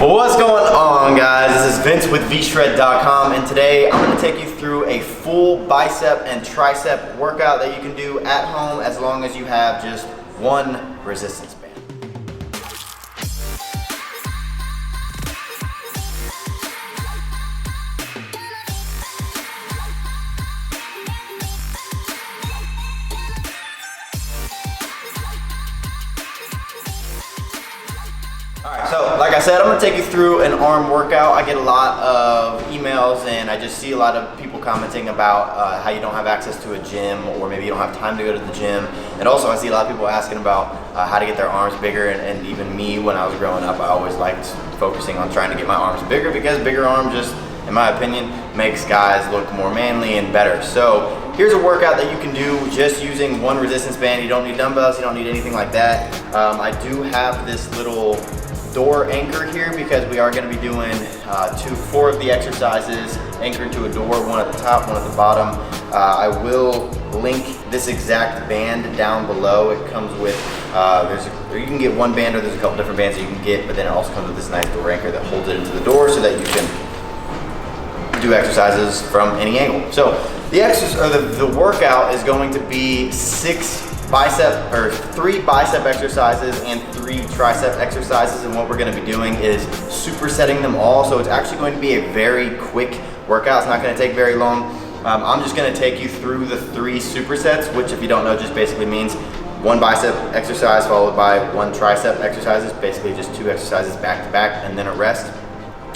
What's going on, guys? This is Vince with vshred.com, and today I'm going to take you through a full bicep and tricep workout that you can do at home as long as you have just one resistance band. Alright, so like I said, I'm going to take you through an arm workout. I get a lot of emails and I just see a lot of people commenting about how you don't have access to a gym, or maybe you don't have time to go to the gym. And also I see a lot of people asking about how to get their arms bigger, and even me when I was growing up, I always liked focusing on trying to get my arms bigger because bigger arms just, in my opinion, makes guys look more manly and better. So here's a workout that you can do just using one resistance band. You don't need dumbbells, you don't need anything like that. I do have this little door anchor here because we are going to be doing 4 of the exercises anchored to a door, one at the top, one at the bottom. I will link this exact band down below. It comes with, you can get one band, or there's a couple different bands that you can get, but then it also comes with this nice door anchor that holds it into the door so that you can do exercises from any angle. So the workout is going to be 3 bicep exercises and 3 tricep exercises, and what we're going to be doing is supersetting them all. So it's actually going to be a very quick workout. It's not going to take very long. I'm just going to take you through the 3 supersets, which, if you don't know, just basically means 1 bicep exercise followed by 1 tricep exercise. It's basically just 2 exercises back to back and then a rest.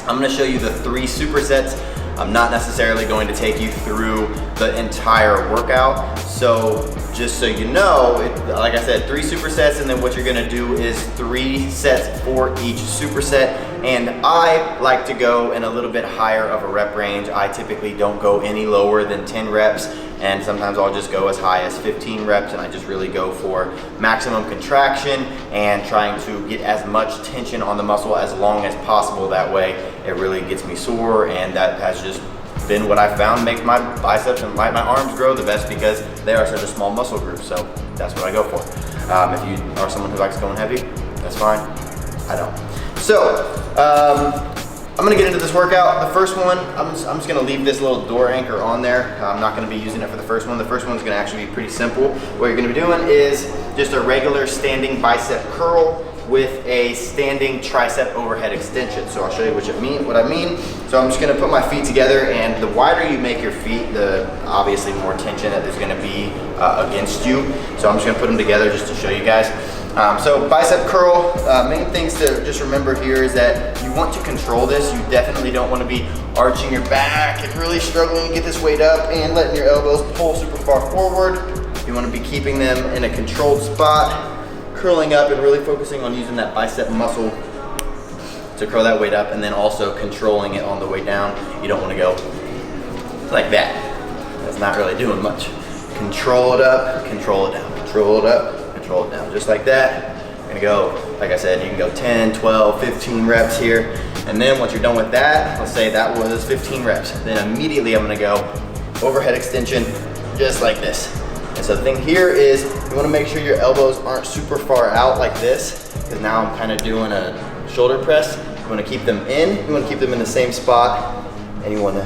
I'm going to show you the 3 supersets. I'm not necessarily going to take you through the entire workout. So just so you know, like I said, 3 supersets, and then what you're gonna do is 3 sets for each superset. And I like to go in a little bit higher of a rep range. I typically don't go any lower than 10 reps, and sometimes I'll just go as high as 15 reps, and I just really go for maximum contraction and trying to get as much tension on the muscle as long as possible. That way it really gets me sore, and that has just been what I found makes my biceps and my arms grow the best, because they are such a small muscle group. So that's what I go for. If you are someone who likes going heavy, that's fine. I don't. So I'm gonna get into this workout. The first one, I'm just gonna leave this little door anchor on there. I'm not gonna be using it for the first one. The first one's gonna actually be pretty simple. What you're gonna be doing is just a regular standing bicep curl with a standing tricep overhead extension. So I'll show you what I mean. So I'm just gonna put my feet together, and the wider you make your feet, the obviously more tension that there's gonna be against you. So I'm just gonna put them together just to show you guys. So bicep curl, main things to just remember here is that you want to control this. You definitely don't want to be arching your back and really struggling to get this weight up and letting your elbows pull super far forward. You want to be keeping them in a controlled spot, curling up and really focusing on using that bicep muscle to curl that weight up, and then also controlling it on the way down. You don't want to go like that. That's not really doing much. Control it up, control it down, control it up, control it down, just like that. You're gonna go, like I said, you can go 10, 12, 15 reps here. And then once you're done with that, let's say that was 15 reps. Then immediately I'm gonna go overhead extension, just like this. And so the thing here is you wanna make sure your elbows aren't super far out like this, because now I'm kind of doing a shoulder press. You wanna keep them in, you wanna keep them in the same spot, and you wanna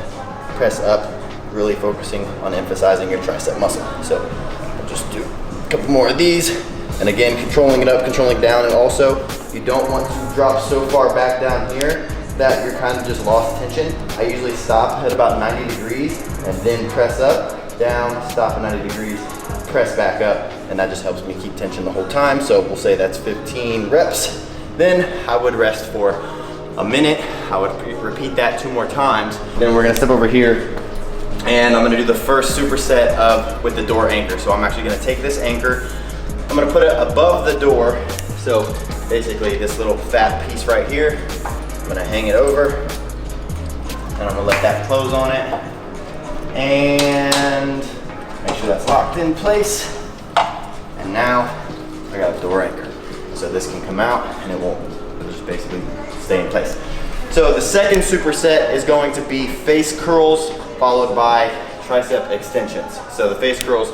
press up, really focusing on emphasizing your tricep muscle. So I'll just do a couple more of these, and again, controlling it up, controlling down, and also you don't want to drop so far back down here that you're kind of just lost tension. I usually stop at about 90 degrees and then press up, down, stop at 90 degrees, press back up, and that just helps me keep tension the whole time. So we'll say that's 15 reps. Then I would rest for a minute. I would repeat that 2 more times. Then we're gonna step over here, and I'm gonna do the first superset with the door anchor. So I'm actually gonna take this anchor, I'm gonna put it above the door. So basically this little fat piece right here, I'm gonna hang it over, and I'm gonna let that close on it, and make sure that's locked in place. And now I got a door anchor. So this can come out and it'll just basically stay in place. So the second superset is going to be face curls followed by tricep extensions. So the face curls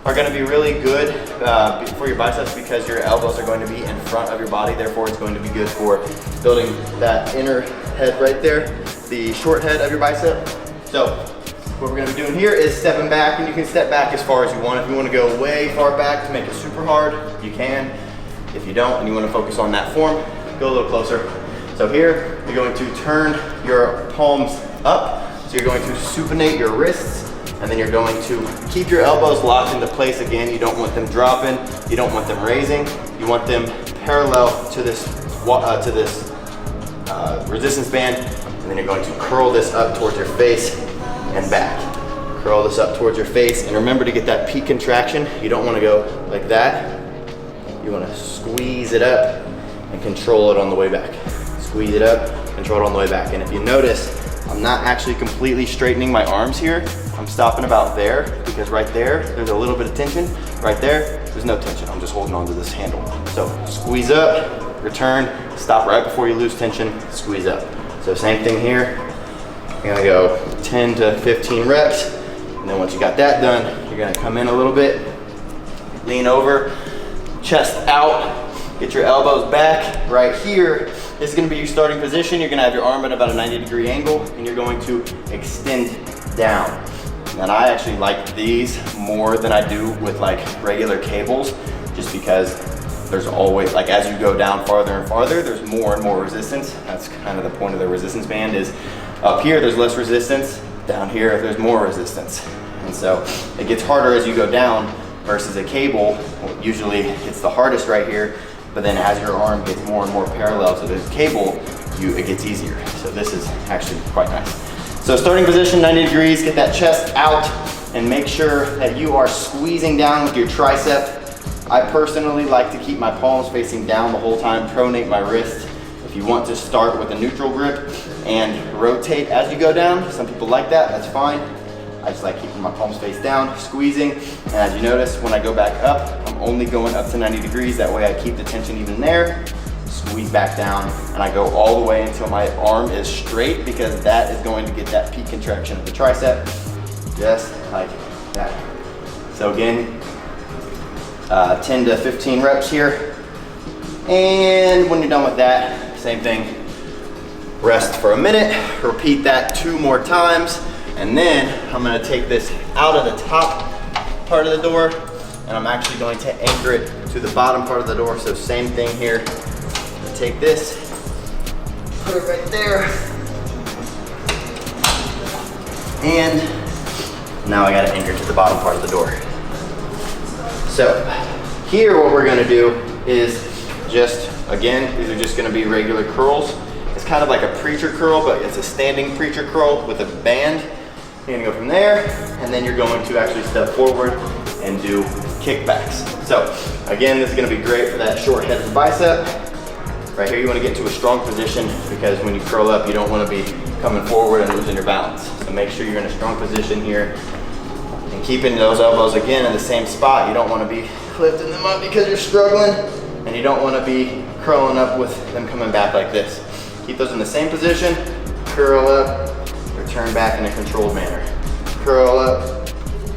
are going to be really good for your biceps because your elbows are going to be in front of your body. Therefore, it's going to be good for building that inner head right there, the short head of your bicep. So what we're going to be doing here is stepping back, and you can step back as far as you want. If you want to go way far back to make it super hard, you can. If you don't and you want to focus on that form, go a little closer. So here, you're going to turn your palms up. So you're going to supinate your wrists, and then you're going to keep your elbows locked into place again. You don't want them dropping. You don't want them raising. You want them parallel to this resistance band, and then you're going to curl this up towards your face and back. Curl this up towards your face, and remember to get that peak contraction. You don't want to go like that. You want to squeeze it up and control it on the way back. Squeeze it up, control it on the way back. And if you notice, I'm not actually completely straightening my arms here. I'm stopping about there, because right there, there's a little bit of tension. Right there, there's no tension. I'm just holding on to this handle. So squeeze up, return, stop right before you lose tension, squeeze up. So same thing here. You're gonna go 10 to 15 reps. And then once you got that done, you're gonna come in a little bit, lean over, chest out, get your elbows back. Right here, this is gonna be your starting position. You're gonna have your arm at about a 90-degree angle, and you're going to extend down. And I actually like these more than I do with like regular cables, just because there's always, like as you go down farther and farther, there's more and more resistance. That's kind of the point of the resistance band, is up here there's less resistance, down here there's more resistance. And so it gets harder as you go down versus a cable. Usually it's the hardest right here, but then as your arm gets more and more parallel to the cable, it gets easier. So this is actually quite nice. So starting position, 90 degrees, get that chest out, and make sure that you are squeezing down with your tricep. I personally like to keep my palms facing down the whole time, pronate my wrist. If you want to start with a neutral grip and rotate as you go down, some people like that, that's fine. I just like keeping my palms face down, squeezing, and as you notice, when I go back up, I'm only going up to 90 degrees. That way I keep the tension even there, squeeze back down, and I go all the way until my arm is straight, because that is going to get that peak contraction of the tricep, just like that. So again, 10 to 15 reps here. And when you're done with that, same thing, rest for a minute, repeat that 2 more times. And then I'm gonna take this out of the top part of the door, and I'm actually going to anchor it to the bottom part of the door. So same thing here. Take this, put it right there, and now I gotta anchor to the bottom part of the door. So here what we're gonna do is just, again, these are just gonna be regular curls. It's kind of like a preacher curl, but it's a standing preacher curl with a band. You're gonna go from there, and then you're going to actually step forward and do kickbacks. So again, this is gonna be great for that short head of the bicep. Right here, you wanna get into a strong position, because when you curl up, you don't wanna be coming forward and losing your balance. So make sure you're in a strong position here, and keeping those elbows again in the same spot. You don't wanna be lifting them up because you're struggling, and you don't wanna be curling up with them coming back like this. Keep those in the same position, curl up, return back in a controlled manner. Curl up,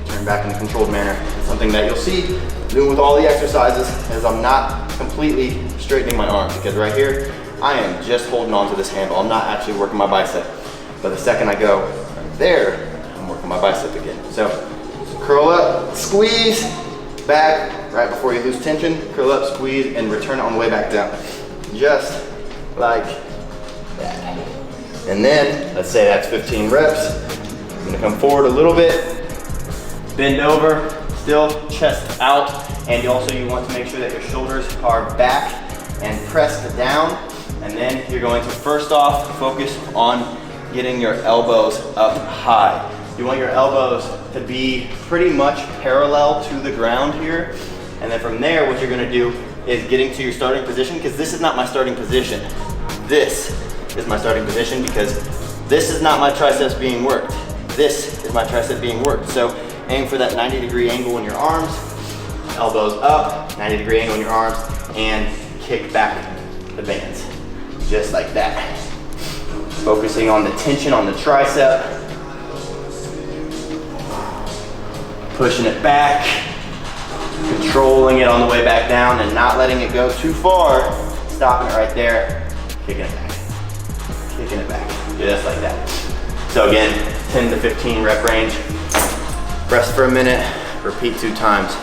turn back in a controlled manner. It's something that you'll see doing with all the exercises, as I'm not completely straightening my arm, because right here, I am just holding on to this handle. I'm not actually working my bicep. But the second I go right there, I'm working my bicep again. So curl up, squeeze, back, right before you lose tension, curl up, squeeze, and return on the way back down. Just like that. And then, let's say that's 15 reps. I'm gonna come forward a little bit, bend over, still chest out, and you want to make sure that your shoulders are back and pressed down. And then you're going to first off focus on getting your elbows up high. You want your elbows to be pretty much parallel to the ground here. And then from there, what you're gonna do is getting to your starting position, because this is not my starting position. This is my starting position, because this is not my triceps being worked. This is my tricep being worked. So aim for that 90-degree angle in your arms, elbows up, 90-degree angle in your arms, and kick back the bands, just like that. Focusing on the tension on the tricep, pushing it back, Controlling it on the way back down and not letting it go too far. Stopping it right there, kicking it back. Kicking it back, just like that. So again, 10 to 15 rep range. Rest for a minute, repeat 2 times,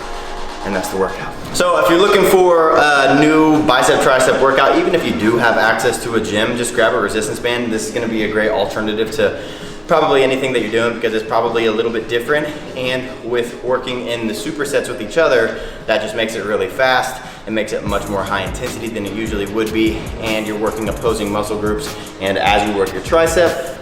and that's the workout. So if you're looking for a new bicep tricep workout, even if you do have access to a gym, just grab a resistance band. This is gonna be a great alternative to probably anything that you're doing because it's probably a little bit different. And with working in the supersets with each other, that just makes it really fast. It makes it much more high intensity than it usually would be. And you're working opposing muscle groups. And as you work your tricep,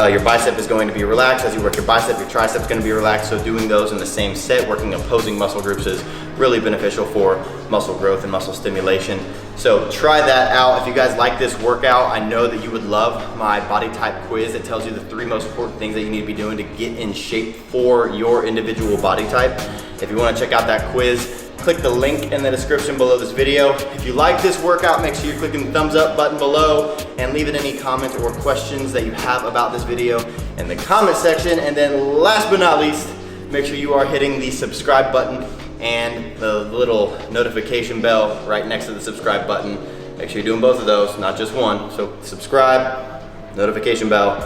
your bicep is going to be relaxed. As you work your bicep, your tricep is going to be relaxed. So doing those in the same set, working opposing muscle groups, is really beneficial for muscle growth and muscle stimulation. So try that out. If you guys like this workout, I know that you would love my body type quiz that tells you the 3 most important things that you need to be doing to get in shape for your individual body type. If you want to check out that quiz, click the link in the description below this video. If you like this workout, make sure you're clicking the thumbs up button below and leaving any comments or questions that you have about this video in the comment section. And then last but not least, make sure you are hitting the subscribe button and the little notification bell right next to the subscribe button. Make sure you're doing both of those, not just one. So subscribe, notification bell.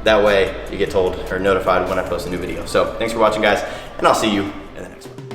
That way you get told or notified when I post a new video. So thanks for watching, guys, and I'll see you in the next one.